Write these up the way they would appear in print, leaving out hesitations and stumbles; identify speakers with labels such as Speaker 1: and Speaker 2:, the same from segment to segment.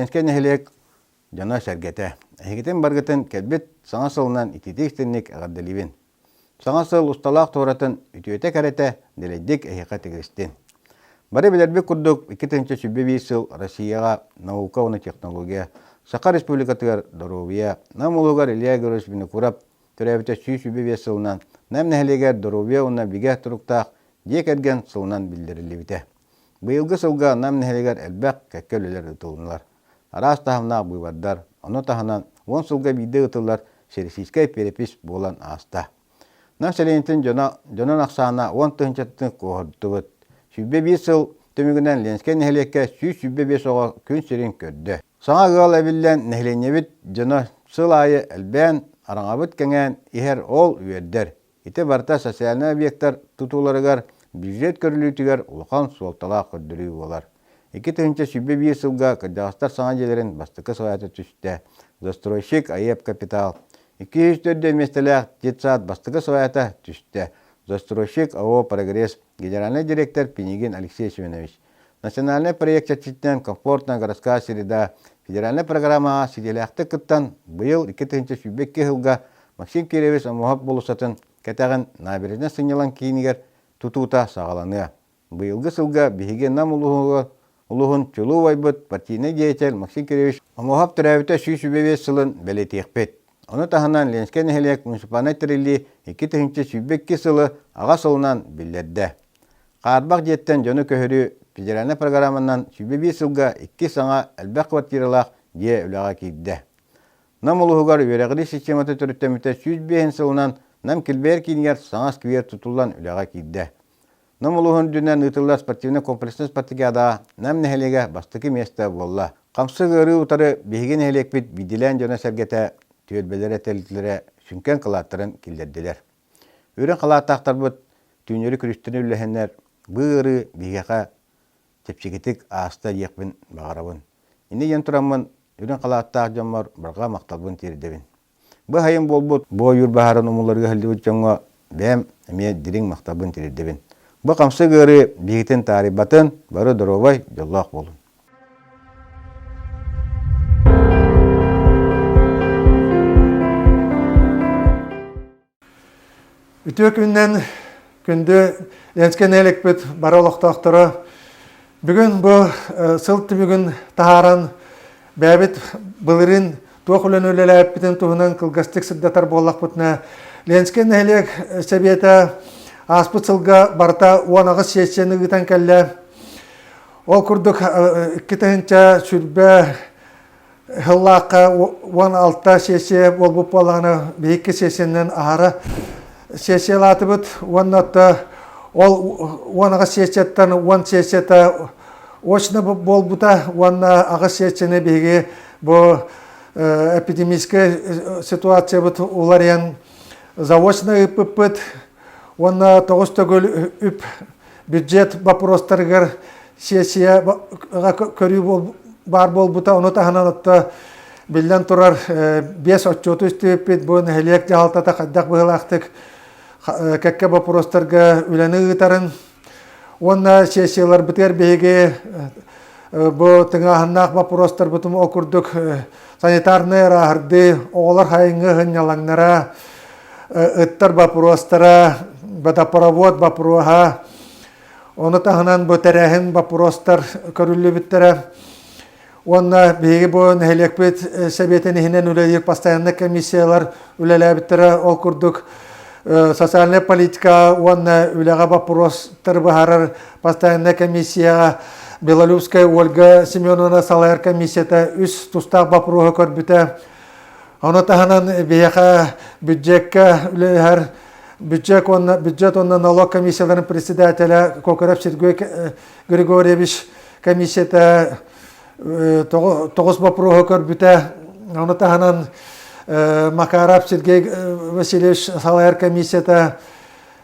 Speaker 1: ленскен нехелек жана сәргете. Эхигитен баргытын кәлбет саңа сылынан ититектенник ағаддалибин. Саңа сыл усталақ тоғыратын үтіөте кәрәті деледдік эхиқа тегістен. Бары білербек күрдік 2005 сыл Россияға наука оны технология, Сақа Республикатығар Доровия, нам олығар Илья Георгиевич Винокурап, түрәбіті 2005 сылынан, нам нәхелегер Доровия оны бігә тұрықтақ, дек әрген сылынан білдірілі біте. Бұйылғы сылға нам нәхелегер әлбәқ кәккәлілер ұтылынылар. Арас тахымнақ бұйвардар, оны тахынан 10 сылға бейді ұтылар сересискай перепис болан аста. Нам сәлейінтін жонан ақсағына 10 тұхынчаттың қоғырды бұд. 2005 сыл төмігінен ленскен нәхелекке 105 оға күн серен көрді. Саңа ғал әбілден нәхеленебіт жона сыл айы әлбән араңабыт кәңән ихер ол үйердер. Ите барта социальный объекттар тұтуларығар бюджет көрілітігер ұлған суалтала көрдірі олар. 2005 сылға Кырдағыстар саңа желерін бастықы сағаты түсті. Застройщик АЕП капитал. 204 местеләқ жетсаат бастықы сағаты түсті. Застройщик АО «Прогресс», генеральный директор Пенигин Алексей Семенович. Национальный проект «Чатчиттен комфортная городская среда», федеральная программа «Сиделяхты кыттан» быйыл 2005 жылға Максим Киревич амуғап болусатын кәтәғін набережне сыңнелан кейінігер тұтуыта сағаланы. Быйылғы сылға бейген нам улуғын чулу вайбыт партийный деятель Максим Киревич амуғап түрәбіті 105 сылын бәлетеқпет. Оны тахынан ленскен әхелек муниципалный тірілі 2005 сылы аға сылынан білдерді. Қарбақ жеттен жоны көхірі федеральный программынан 105 сылға 2 саңа әлбәқ квартиралақ де үліға кейді. Нам ұлығығар өрәғілі систематы түріттеміті 105 сылынан нам келбер кейінгер саңа сквер тұтылан үліға кейді. Нам ұлығын дүнен ұтылар спортивный комплексный спартакиада нам нәхелеге бастықы месті болла. Қамсы ғыры ұтары бейген әхелек бит биделен жона сәргеті түйелбелер әтеліклері сүнкен қылаттырын келдерділер. Өрен қылаттақтар бұд түйінері күрістіні үліхенлер бұғыры бейгеға тепшекетік аста екпін бағарабын. Инде ен тұрамын өрен қылаттақ жамар барға мақталбын тердебін. Бұ хайын бол бұд, бұ үйір бағарын ұмыларға хілді бұд жаңға бәм әме дирин мақталбын тердебін. Бұ қамсы ғыры бейгетін тарибатын бары дұровай жоллақ болын.
Speaker 2: Үтіе күннен күнді ленскен әлік бүт бары олықтақтыры. Бүгін бұл сылты бүгін тағаран бәбіт бұлырын туақ үлін өлелі әппітін туғынан қылғастық сіддатар болақ бұтына. Ленскен әлік сәбеті аспыт сылға барта уанағы сесені ғытан кәлі. Ол күрдік 2-тігінші сүрбі ғыллаққа 16 сесе бол бұп болағына бейкі сесенен ағары сесел аты бұд, ол онаға сесеттен, он сесетті очны бол бұта, онна аға сесені беге бұл эпидемийская ситуация бұд, олар ең заочны үпіп бұд, онна 9 төгіл үп бюджет бапыростарығыр сесия көрі бар бол бұта, оны тағынан отты білден тұрар 5 отчеты үстіп бұд, бұл нәхелек жағалтата қаддақ бұғылақтық кәкке бапыростарға үләні ғытарын. Онна сесиялар бітер бейге бұл тыңағыннақ бапыростар бұтым окурдық санитарный рағырды оғылар хайыңы ғынялаңнара ұттар бапыростара, бәтапаравод бапыруаға. Оны тағынан бұл тәрәхін бапыростар көрілі біттері. Онна бейге бұл нәхелек біт сәбетін ехінен үләдер постоянны комиссиялар үләлі біттері окурдық. Социальная политика, он үләға бапыростар бұхарар постоянная комиссияға Белолюбская Ольга Семеновна Салайыр комиссията үс тұстақ бапыруға көрбіті. Оны тағынан бейеға бюджетка үләйір бюджет онна налог комиссияларын председателя Кокарев Сергей Григорьевич комиссията 9 бапыруға көрбіті. Оны тағынан Макаров Сергей Васильевич Салайыр комиссията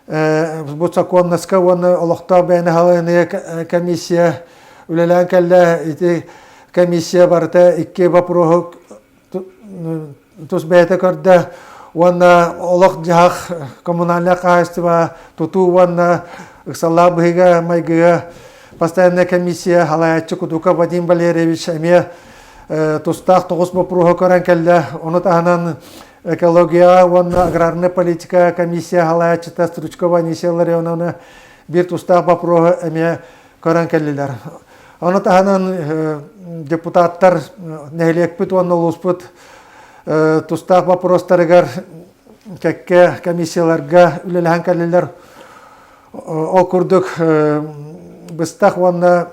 Speaker 2: Буцаконнаска, он олықта бәйні халайны комиссия үлелән кәлі комиссия барыта 2 бапыруғы тұс бәйті көрді. Он олық жағақ коммунальный қағыстыва тұту, он ұқсалла бұғыға майғыға постоянная комиссия халайатчы Кудука Вадим Валерьевич әме тустах тоғыз бопруға көрен келді. Оны тағынан экология, онна аграрная политика комиссия халаячыта Стручкова Нисела районына bir тустах бопруға әме көрен келділер. Оны тағынан депутаттар нәйлекпіт, оны ұлыспыт тустах вопростарыгар кәкке комиссияларға үлеліған келділер. Ол күрдік быстақ онна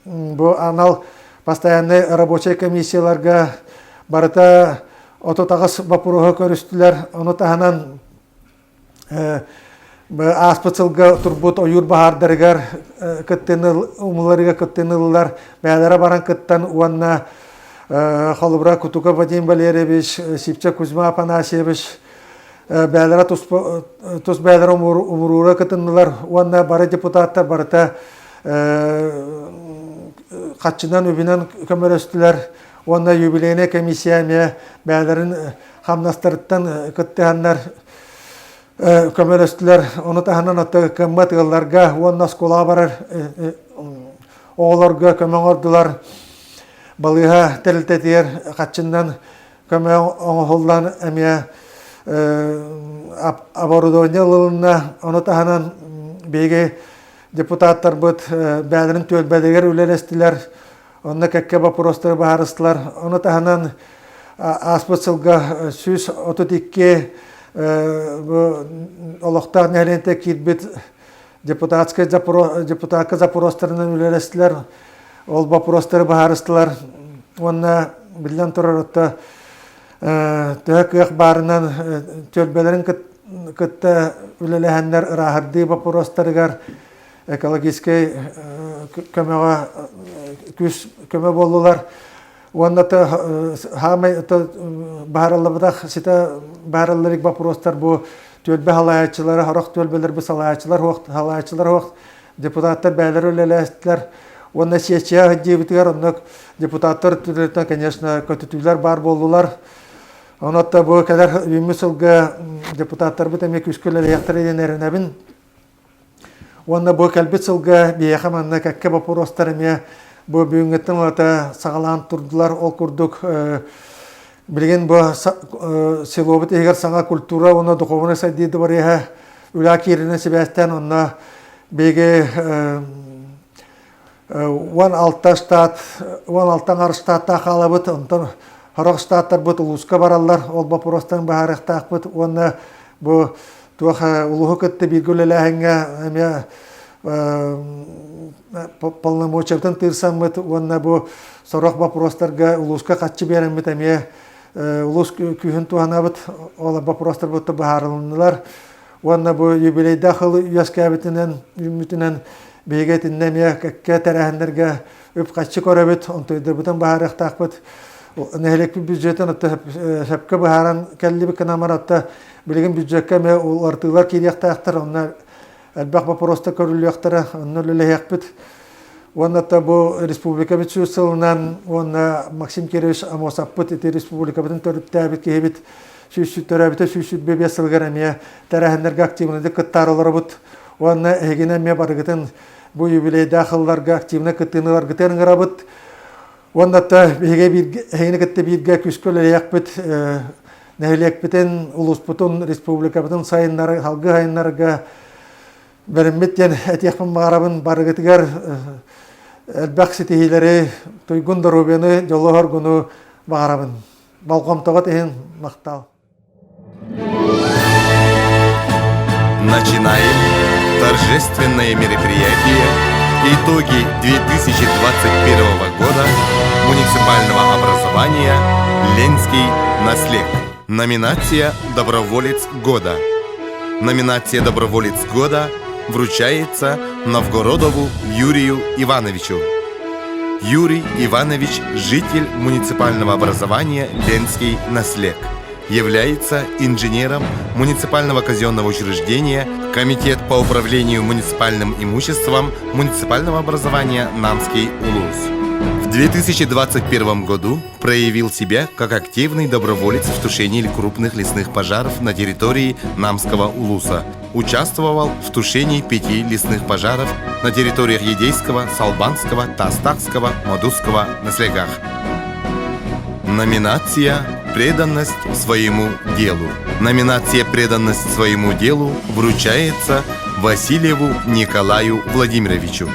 Speaker 2: бұл анал постоянный рабочий комиссияларға барыта ототағыз бапыруға көрістілер. Оны тағынан аспыцылға тұрбут ойыр бағардарығар умыларыға күттенілілер. Бәлері баран күттен уанна Холубра Кутука Вадим Валерьевич, Сипча Кузьма Апанасьевич, бәлері тұс бәлері умыруға күттенілер. Уанна бары депутаттар барыта қатшынан өбінен көмірістілер. Уанна юбилейне комиссияме бәлерін қамнастырыттан күттіғандар көмірістілер. Оны тағынан отты көммет ғылларға, уанна скола барар оғыларға көмін ордылар. Балыға тәрілтетер қатшынан көмін оңғылдан әме оборудование лылына. Оны тағынан бейге депутаттар бұд бәлерін төлбәдегер үлелестілер. Оны кәкке бапыростары бағарыстылар. Оны тағынан аспыцылға сүз 32 олықтар нәленте кирбет депутатка запоростарынан үлелестілер. Ол бапыростары бағарыстылар. Оны білден тұрар отты түйек өқ барынан төлбәлерін күтті үлеләхендер ұрағырды бапыростарығар экологический көмө болулар. Онда бағаралыбыдақ сита бағараларик бапыростар бұл төлбе халаячылары, хорақ төлбелер бұл халаячылар оқ депутаттар бәлер өлеләстілер. Онда сетчия дейбітігер, онда депутаттар түреттен, конечно, көтітулер бар болулар. Онда бұл кәдер үймісілгі депутаттар бұд әмек үскілер яқтыр еден әрінәбін. Онда бұл кәлбет сылға бейхаманна кәкке бапыростар әме бұл бүйінгеттен олата сағалан тұрдылар, ол күрдік. Білген бұл селобыт егер саңа культура, оны дұқовына сәдейді бар еға үлі керіне себәстен, онна бейге 16 штатта қалабыт, онтан Хорақ штаттар бұд ұлысқа баралар, ол бапыростан бағарықтақ бұд, оны бұл улуғы күтті биргөлелі әңге әме полномочиятын тырсан бұд, оны бұл сорақ бапыростарға ұлысқа қатшы берін бұд, әме ұлыс күйін туғана бұд, ол бапыростар бұдты бағарылынылар. Оны бұл юбилейді ақылы үйеске әбітінен, үмітінен бейгетінен әме кәкке тәрәхіндерге өп қатшы көрі бұд, онтойды бұдын бағарықтақ бұд. Нәһелек бюджеттен шәпке бахаран кәлле бик намар атта билген бюджетке ме ул артылар кирияктактар онна әлбәк вопроста көрүлүяктара онна лелехек бит онна та бу республика битсүсылнан онна Максим Кирилович Амосаппыт эти республика битен төрүттә бит кебит сүсүттөрәбите сүсүт бебесылгарамия тарахнарга активнәдә кыттарылар бут онна эгене ме баргытын бу юбилейда хылларга активна кыттынылар гытен гырабыт. Онда хейне кетте бирге күскөлөр якпыт нәһилек битен улус бутун республика бутун сайыннары халгы хайыннарга берметтен этехман барабын баргытыгар элбакситилери туйгундоробены жоллор гуну барабын балкомтогот эн мактал.
Speaker 3: Начинаем торжественное мероприятие. Итоги 2021 года муниципального образования «Ленский наслед». Номинация «Доброволец года». Номинация «Доброволец года» вручается Новгородову Юрию Ивановичу. Юрий Иванович – житель муниципального образования «Ленский наслед». Является инженером муниципального казенного учреждения Комитет по управлению муниципальным имуществом муниципального образования Намский УЛУС. В 2021 году проявил себя как активный доброволец в тушении крупных лесных пожаров на территории Намского УЛУСа. Участвовал в тушении 5 лесных пожаров на территориях Едейского, Салбанского, Тастакского, Модусского наслегах. Номинация «Преданность своему делу». Номинация «Преданность своему делу» вручается Васильеву Николаю Владимировичу.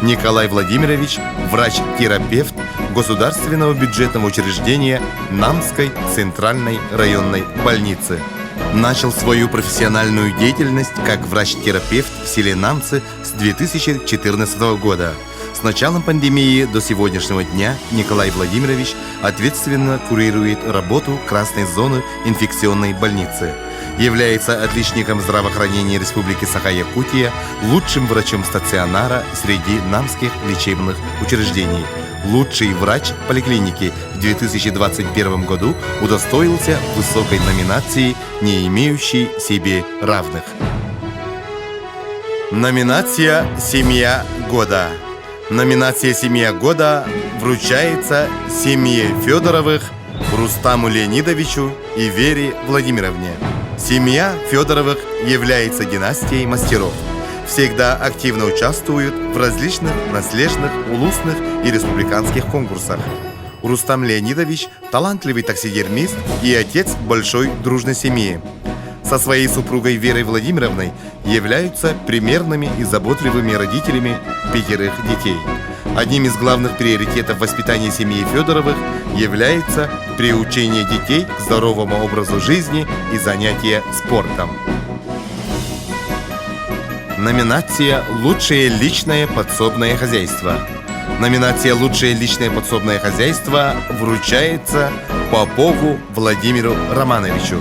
Speaker 3: Николай Владимирович – врач-терапевт Государственного бюджетного учреждения Намской центральной районной больницы. Начал свою профессиональную деятельность как врач-терапевт в селе Намцы с 2014 года. С началом пандемии до сегодняшнего дня Николай Владимирович ответственно курирует работу красной зоны инфекционной больницы. Является отличником здравоохранения Республики Саха-Якутия, лучшим врачом стационара среди намских лечебных учреждений. Лучший врач поликлиники в 2021 году удостоился высокой номинации, не имеющей себе равных. Номинация «Семья года». Номинация «Семья года» вручается семье Федоровых Рустаму Леонидовичу и Вере Владимировне. Семья Федоровых является династией мастеров. Всегда активно участвуют в различных наследных, улусных и республиканских конкурсах. Рустам Леонидович – талантливый таксидермист и отец большой дружной семьи. Со своей супругой Верой Владимировной являются примерными и заботливыми родителями 5 детей. Одним из главных приоритетов воспитания семьи Федоровых является приучение детей к здоровому образу жизни и занятия спортом. Номинация «Лучшее личное подсобное хозяйство». Номинация «Лучшее личное подсобное хозяйство» вручается Попову Владимиру Романовичу.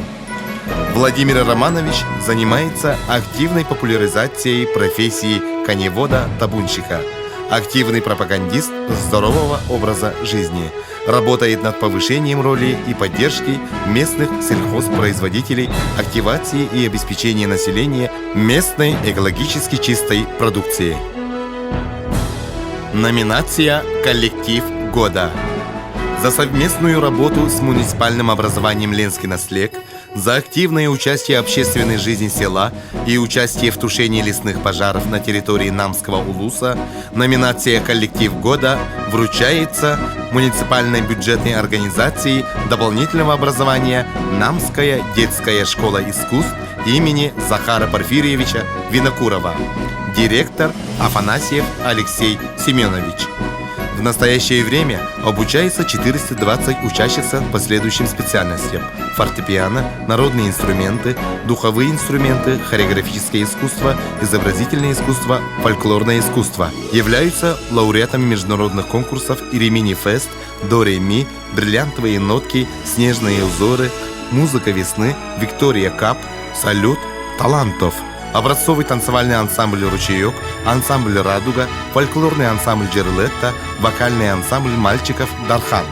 Speaker 3: Владимир Романович занимается активной популяризацией профессии коневода-табунщика, активный пропагандист здорового образа жизни, работает над повышением роли и поддержки местных сельхозпроизводителей, активацией и обеспечением населения местной экологически чистой продукцией. Номинация «Коллектив года». За совместную работу с муниципальным образованием «Ленский наслег», за активное участие в общественной жизни села и участие в тушении лесных пожаров на территории Намского улуса номинация «Коллектив года» вручается муниципальной бюджетной организации дополнительного образования «Намская детская школа искусств» имени Захара Порфирьевича Винокурова, директор Афанасьев Алексей Семенович. В настоящее время обучается 420 учащихся по следующим специальностям: фортепиано, народные инструменты, духовые инструменты, хореографическое искусство, изобразительное искусство, фольклорное искусство. Являются лауреатами международных конкурсов «Иремини Фест», «До Ре Ми», «Бриллиантовые нотки», «Снежные узоры», «Музыка весны», «Виктория Кап», «Салют», «Талантов». Образцовый танцевальный ансамбль «Ручеек», ансамбль «Радуга», фольклорный ансамбль «Джерлетта», вокальный ансамбль мальчиков «Дархан».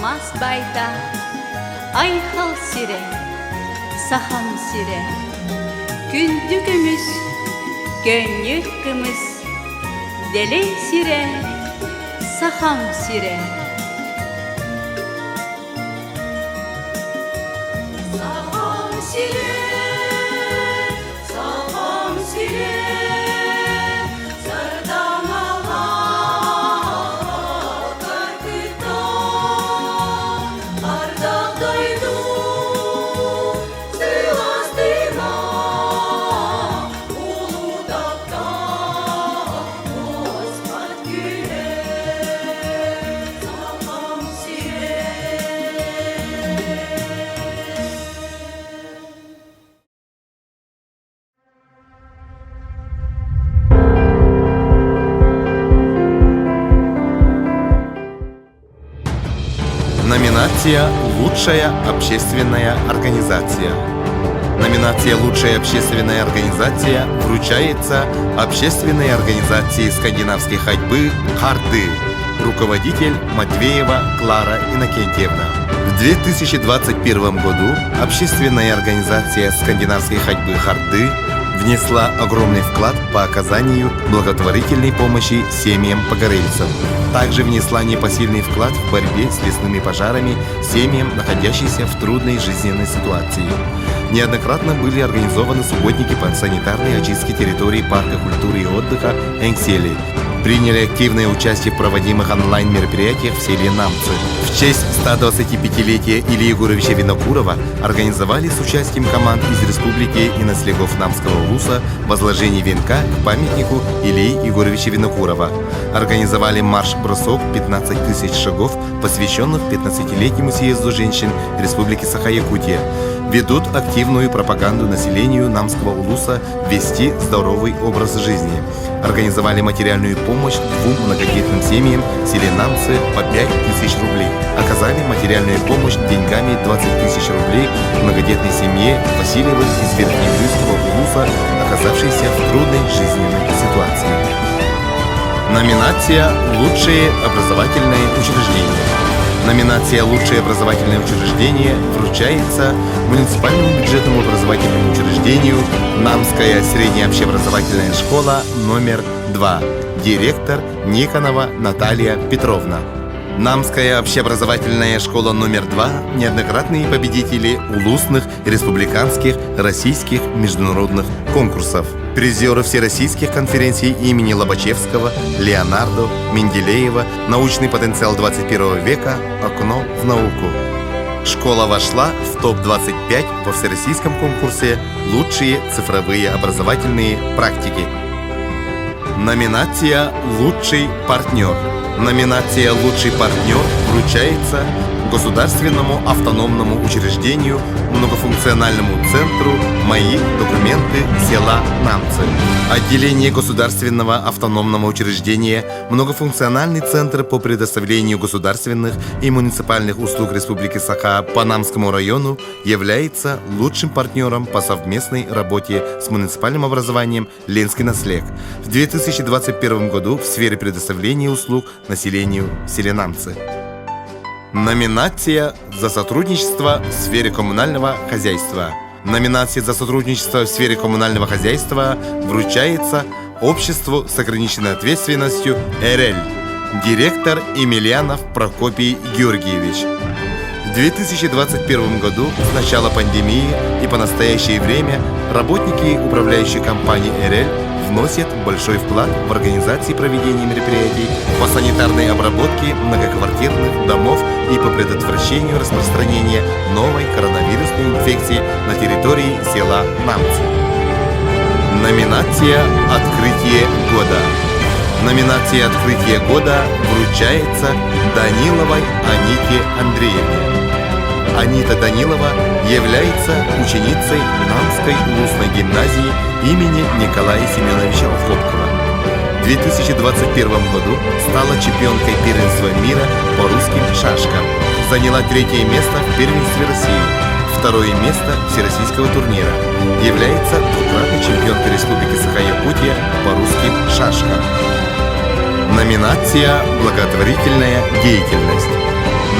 Speaker 4: алмас байта, айхал сире, сахам сире, күнді күміс, көннік күміс, делей сире, сахам сире. Сахам сире, сахам сире,
Speaker 3: Номинация «Лучшая общественная организация». Номинация «Лучшая общественная организация» вручается Общественной организации скандинавской ходьбы «Харды», руководитель Матвеева Клара Иннокентьевна. В 2021 году Общественная организация скандинавской ходьбы «Харды» внесла огромный вклад по оказанию благотворительной помощи семьям погорельцев. Также внесла непосильный вклад в борьбе с лесными пожарами семьям, находящимся в трудной жизненной ситуации. Неоднократно были организованы субботники по санитарной очистке территории парка культуры и отдыха Энгсели. Приняли активное участие в проводимых онлайн-мероприятиях в селе Намцы. В честь 125-летия Ильи Егоровича Винокурова организовали с участием команд из республики и наследников Намского улуса возложение венка к памятнику Ильи Егоровича Винокурова. Организовали марш-бросок 15 тысяч шагов, посвященных 15-летнему съезду женщин Республики Саха-Якутия. Ведут активную пропаганду населению Намского улуса вести здоровый образ жизни. Организовали материальную помощь 2 многодетным семьям в селе Намцы по 5 тысяч рублей. Оказали материальную помощь деньгами 20 тысяч рублей многодетной семье Васильевых из Верхнеюрского улуса, оказавшейся в трудной жизненной ситуации. Номинация «Лучшие образовательные учреждения». Номинация «Лучшее образовательное учреждение» вручается муниципальному бюджетному образовательному учреждению Намская средняя общеобразовательная школа номер 2. Директор Никонова Наталья Петровна. Намская общеобразовательная школа номер 2 – неоднократные победители улусных, республиканских, российских, международных конкурсов. Призеры всероссийских конференций имени Лобачевского, Леонардо, Менделеева, научный потенциал 21 века, окно в науку. Школа вошла в топ-25 во всероссийском конкурсе «Лучшие цифровые образовательные практики». Номинация «Лучший партнер». Номинация «Лучший партнер» вручается Государственному автономному учреждению, многофункциональному центру «Мои документы села Намцы». Отделение Государственного автономного учреждения, многофункциональный центр по предоставлению государственных и муниципальных услуг Республики Саха по Намскому району является лучшим партнером по совместной работе с муниципальным образованием «Ленский наследник» в 2021 году в сфере предоставления услуг населению в селе Намцы. Номинация «За сотрудничество в сфере коммунального хозяйства». Номинация «За сотрудничество в сфере коммунального хозяйства» вручается Обществу с ограниченной ответственностью «ЭРЭЛЬ». Директор Емельянов Прокопий Георгиевич. В 2021 году с начала пандемии и по настоящее время работники управляющей компании «ЭРЭЛЬ» вносят большой вклад в организацию проведения мероприятий по санитарной обработке многоквартирных домов и по предотвращению распространения новой коронавирусной инфекции на территории села Намцы. Номинация «Открытие года». Номинация «Открытие года» вручается Даниловой Аните Андреевне. Анита Данилова является ученицей Намской улусной гимназии имени Николая Семеновича Хлопкова. В 2021 году стала чемпионкой первенства мира по русским шашкам. Заняла 3-е место в первенстве России, 2-е место всероссийского турнира. Является 2-кратной чемпионкой Республики Саха-Якутия по русским шашкам. Номинация «Благотворительная деятельность».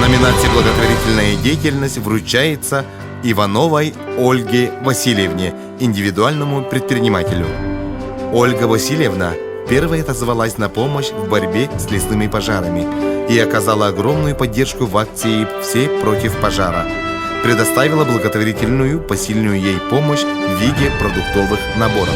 Speaker 3: Номинация «Благотворительная деятельность» вручается Ивановой Ольге Васильевне, индивидуальному предпринимателю. Ольга Васильевна первой отозвалась на помощь в борьбе с лесными пожарами и оказала огромную поддержку в акции «Все против пожара». Предоставила благотворительную посильную ей помощь в виде продуктовых наборов.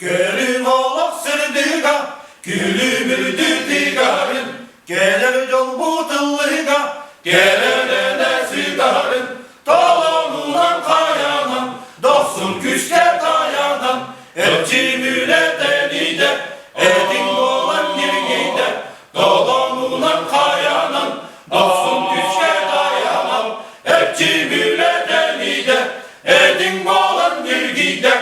Speaker 5: Gelin oğlak sırdıga, gülümürdü digarın, gelir yol bu tıllıga, gelene sigarın, talanılan kayanan, dostun güçke dayanan, elçi mületeni de, edin olan girgide, talanılan kayanan, dostun güçke dayanan, elçi mületeni de, edin olan girgide,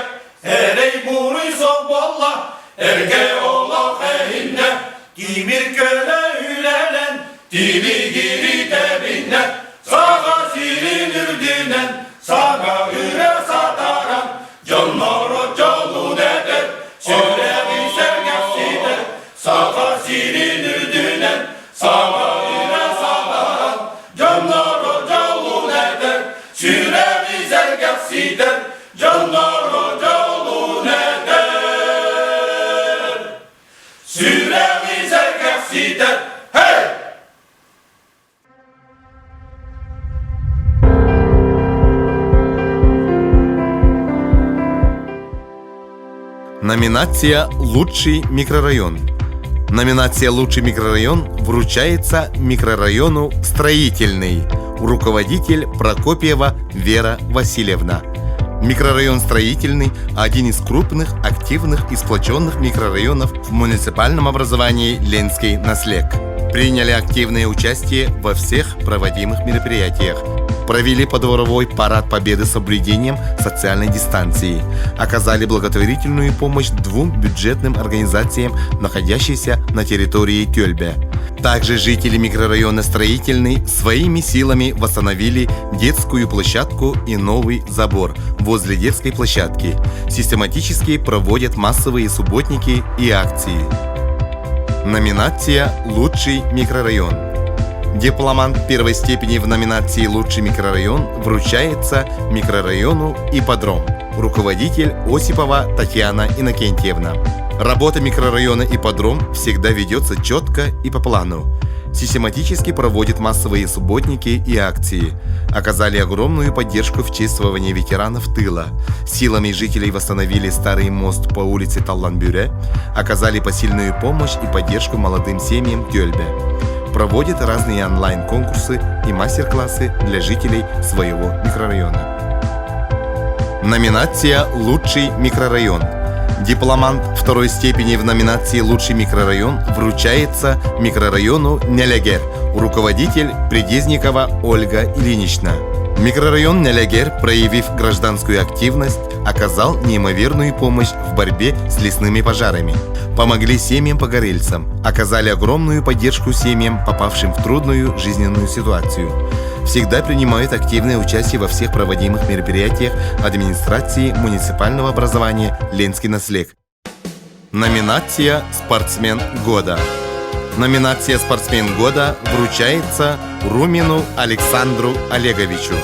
Speaker 5: Erey buri sobolla, erge ola heyinde, Dimir köle ülelen, dili giri debinde, Sağa sirin ürdünen, sağa üre sataran, Canlara calun eder, sürevi sergefsider, Sağa sirin ürdünen, sağa üre sataran, Canlara calun eder, sürevi sergefsider, Canlara calun eder, sürevi sergefsider, hey!
Speaker 3: Номинация «Лучший микрорайон». Номинация «Лучший микрорайон» вручается микрорайону «Строительный». Руководитель Прокопьева Вера Васильевна. Микрорайон «Строительный» – один из крупных, активных и сплоченных микрорайонов в муниципальном образовании Ленский Наслек. Приняли активное участие во всех проводимых мероприятиях. Провели подворовой парад Победы с соблюдением социальной дистанции. Оказали благотворительную помощь 2 бюджетным организациям, находящимся на территории Тёльбе. Также жители микрорайона «Строительный» своими силами восстановили детскую площадку и новый забор возле детской площадки. Систематически проводят массовые субботники и акции. Номинация «Лучший микрорайон». Дипломант первой степени в номинации «Лучший микрорайон» вручается микрорайону «Ипподром». Руководитель Осипова Татьяна Иннокентьевна. Работа микрорайона «Ипподром» всегда ведется четко и по плану. Систематически проводит массовые субботники и акции. Оказали огромную поддержку в чествовании ветеранов тыла. Силами жителей восстановили старый мост по улице Таллан-Бюре. Оказали посильную помощь и поддержку молодым семьям Тёльбе. Проводит разные онлайн-конкурсы и мастер-классы для жителей своего микрорайона. Номинация «Лучший микрорайон». Дипломант второй степени в номинации «Лучший микрорайон» вручается микрорайону Нелегер, руководитель Предезникова Ольга Ильинична. Микрорайон Нелегер, проявив гражданскую активность, оказал неимоверную помощь в борьбе с лесными пожарами. Помогли семьям-погорельцам, оказали огромную поддержку семьям, попавшим в трудную жизненную ситуацию. Всегда принимают активное участие во всех проводимых мероприятиях администрации муниципального образования Ленский Наслек. Номинация «Спортсмен года». Номинация «Спортсмен года» вручается Румину Александру Олеговичу,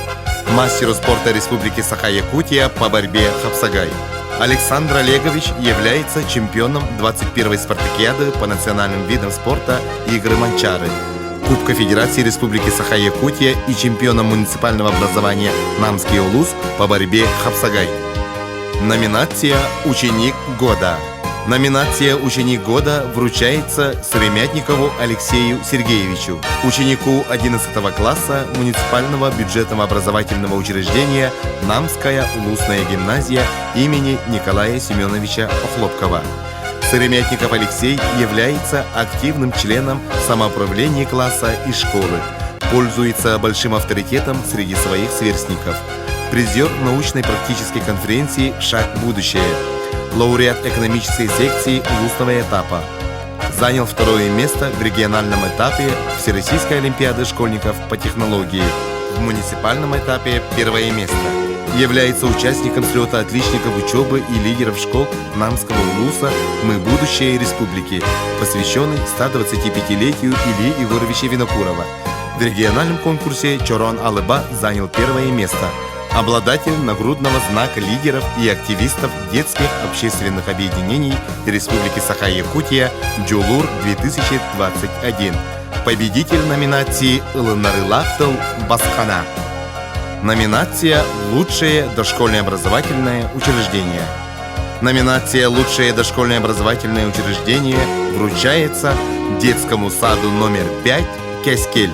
Speaker 3: мастеру спорта Республики Саха-Якутия по борьбе Хапсагай. Александр Олегович является чемпионом 21-й спартакиады по национальным видам спорта «Игры Манчары», Кубка Федерации Республики Саха-Якутия и чемпионом муниципального образования Намский Улус по борьбе Хапсагай. Номинация «Ученик года». Номинация «Ученик года» вручается Сыромятникову Алексею Сергеевичу, ученику 11 класса муниципального бюджетного образовательного учреждения Намская Улусная гимназия имени Николая Семеновича Охлопкова. Сыромятников Алексей является активным членом самоуправления класса и школы, пользуется большим авторитетом среди своих сверстников, призер научной практической конференции «Шаг в будущее», лауреат экономической секции улусного этапа, занял второе место в региональном этапе Всероссийской олимпиады школьников по технологии. В муниципальном этапе первое место. Является участником слета отличников учебы и лидеров школ Намского улуса «Мы будущее республики», посвященный 125-летию Ильи Егоровича Винокурова. В региональном конкурсе Чорон Алыба занял первое место. Обладатель нагрудного знака лидеров и активистов детских общественных объединений Республики Саха-Якутия «Джулур-2021». Победитель номинации «Ылынарылахтыл Басхана». Номинация «Лучшее дошкольное образовательное учреждение». Номинация «Лучшее дошкольное образовательное учреждение» вручается детскому саду номер 5 «Кескель»,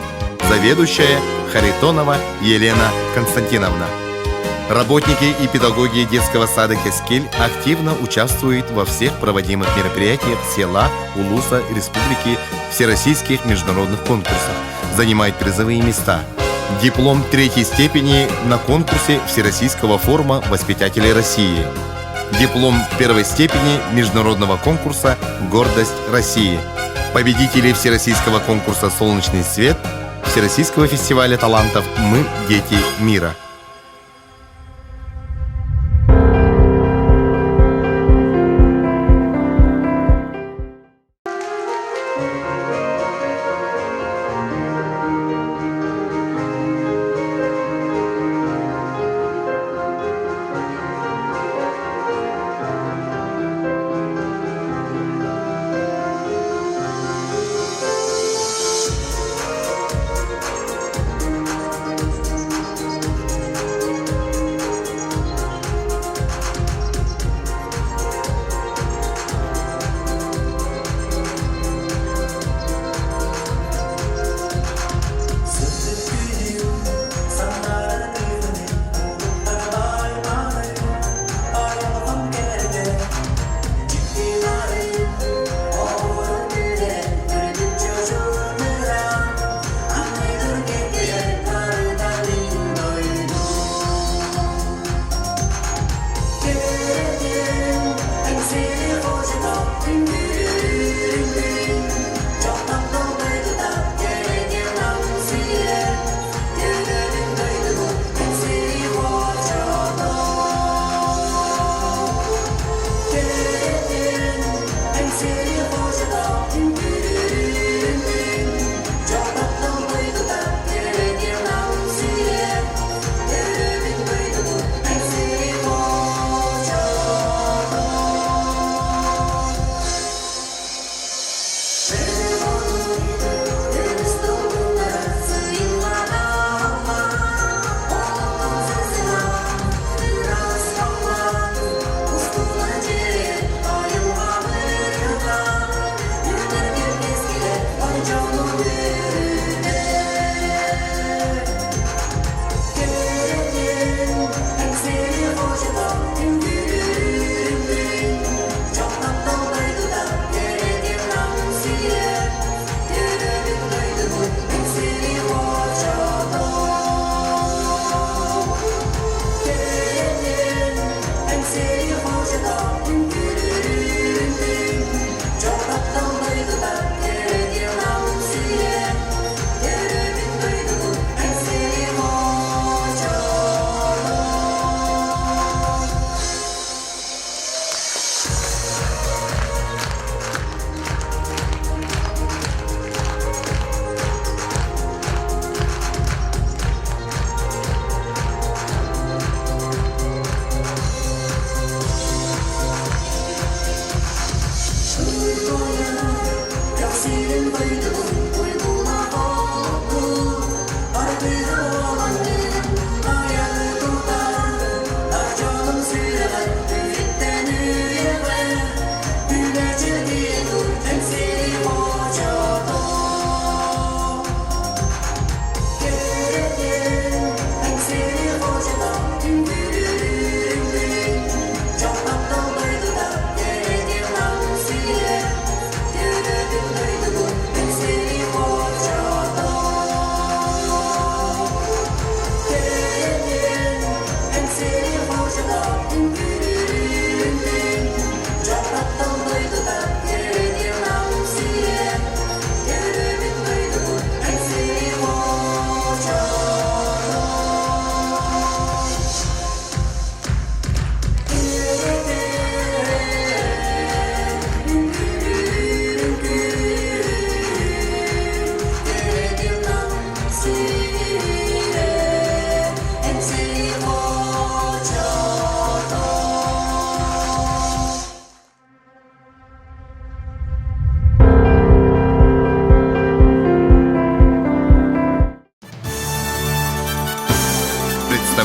Speaker 3: заведующая Харитонова Елена Константиновна. Работники и педагоги детского сада «Кескель» активно участвуют во всех проводимых мероприятиях села, улуса и республики, всероссийских международных конкурсах, занимают призовые места. Диплом 3-й степени на конкурсе Всероссийского форума воспитателей России. Диплом 1-й степени международного конкурса «Гордость России». Победители Всероссийского конкурса «Солнечный свет», Всероссийского фестиваля талантов «Мы – дети мира».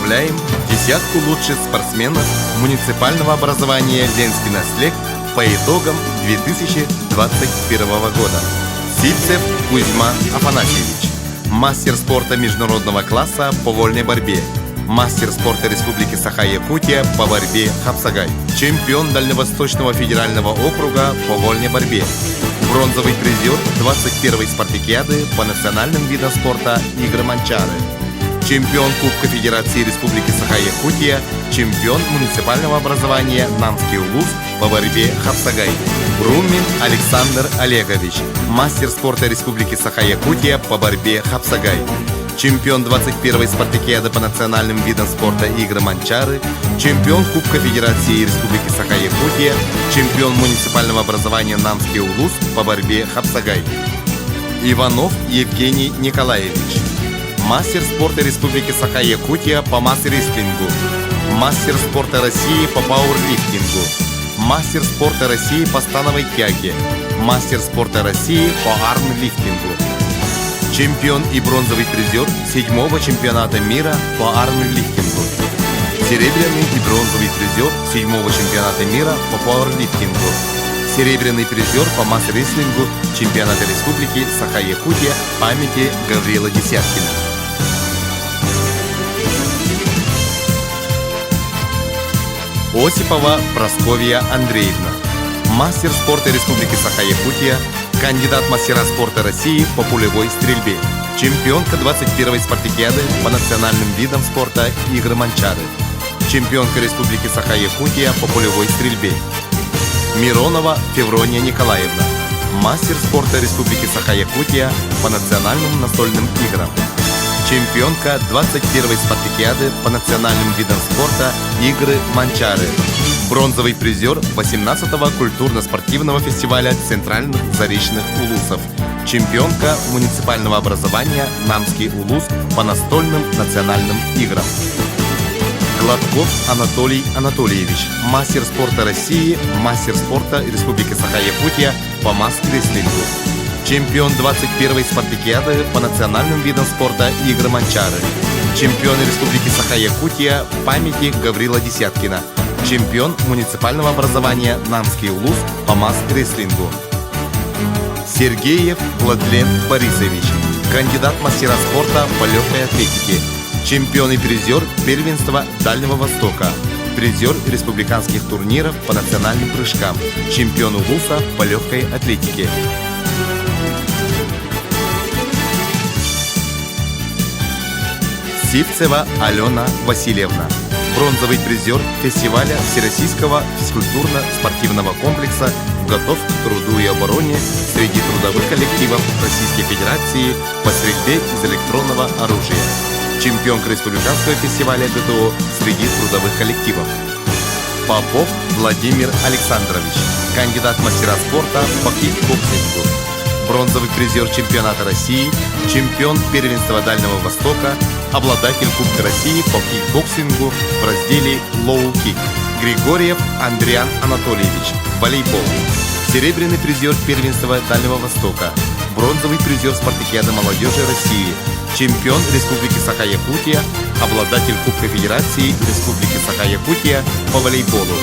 Speaker 3: представляем десятку лучших спортсменов муниципального образования «Ленский наследник» по итогам 2021 года. Сивцев Кузьма Афанасьевич, мастер спорта международного класса по вольной борьбе, мастер спорта Республики Саха-Якутия по борьбе Хапсагай, чемпион Дальневосточного федерального округа по вольной борьбе, бронзовый призер 21-й спартакиады по национальным видам спорта игры Манчары, чемпион Кубка Федерации Республики Саха-Якутия, чемпион муниципального образования Намский улус по борьбе Хапсагай, Румин Александр Олегович, мастер спорта Республики Саха-Якутия по борьбе Хапсагай, чемпион 21-й спартакиады по национальным видам спорта игры Манчары, чемпион Кубка Федерации Республики Саха-Якутия, чемпион муниципального образования Намский улус по борьбе Хапсагай, Иванов Евгений Николаевич, мастер спорта Республики Саха-Якутия по масс-рестлингу, мастер спорта России по пауэрлифтингу, мастер спорта России по становой тяге, мастер спорта России по армлифтингу, чемпион и бронзовый призер 7-го чемпионата мира по армлифтингу, серебряный и бронзовый призер 7-го чемпионата мира по пауэрлифтингу, серебряный призер по масс-рестлингу чемпионата Республики Саха-Якутия памяти Гаврила Десяткина. Осипова Прасковья Андреевна, мастер спорта Республики Саха-Якутия, кандидат мастера спорта России по пулевой стрельбе, чемпионка 21-й спартакиады по национальным видам спорта игры Манчары, чемпионка Республики Саха-Якутия по пулевой стрельбе, Миронова Феврония Николаевна, мастер спорта Республики Саха-Якутия по национальным настольным играм, чемпионка 21-й спартакиады по национальным видам спорта игры Манчары, бронзовый призер 18-го культурно-спортивного фестиваля центральных заречных улусов, чемпионка муниципального образования Намский улус по настольным национальным играм. Гладков Анатолий Анатольевич, мастер спорта России, мастер спорта Республики Саха-Якутия по масс-рестлингу, чемпион 21-й спартакиады по национальным видам спорта игры Манчары, чемпион Республики Саха-Якутия памяти Гаврила Десяткина, чемпион муниципального образования Намский улус по масс-рестлингу. Сергеев Владлен Борисович, кандидат мастера спорта по легкой атлетике, чемпион и призер первенства Дальнего Востока, призер республиканских турниров по национальным прыжкам, чемпион улуса по легкой атлетике. Сивцева Алена Васильевна, бронзовый призер фестиваля Всероссийского физкультурно-спортивного комплекса «Готов к труду и обороне» среди трудовых коллективов Российской Федерации по стрельбе из электронного оружия, чемпионка республиканского фестиваля ГТО среди трудовых коллективов. Попов Владимир Александрович, кандидат мастера спорта по кикбоксингу, бронзовый призер чемпионата России, чемпион первенства Дальнего Востока, обладатель Кубка России по кикбоксингу в разделе лоу-кик. Григорьев Андриан Анатольевич, волейбол, серебряный призер первенства Дальнего Востока, бронзовый призер спартакиады молодежи России, чемпион Республики Саха-Якутия, обладатель Кубка Федерации Республики Саха-Якутия по волейболу.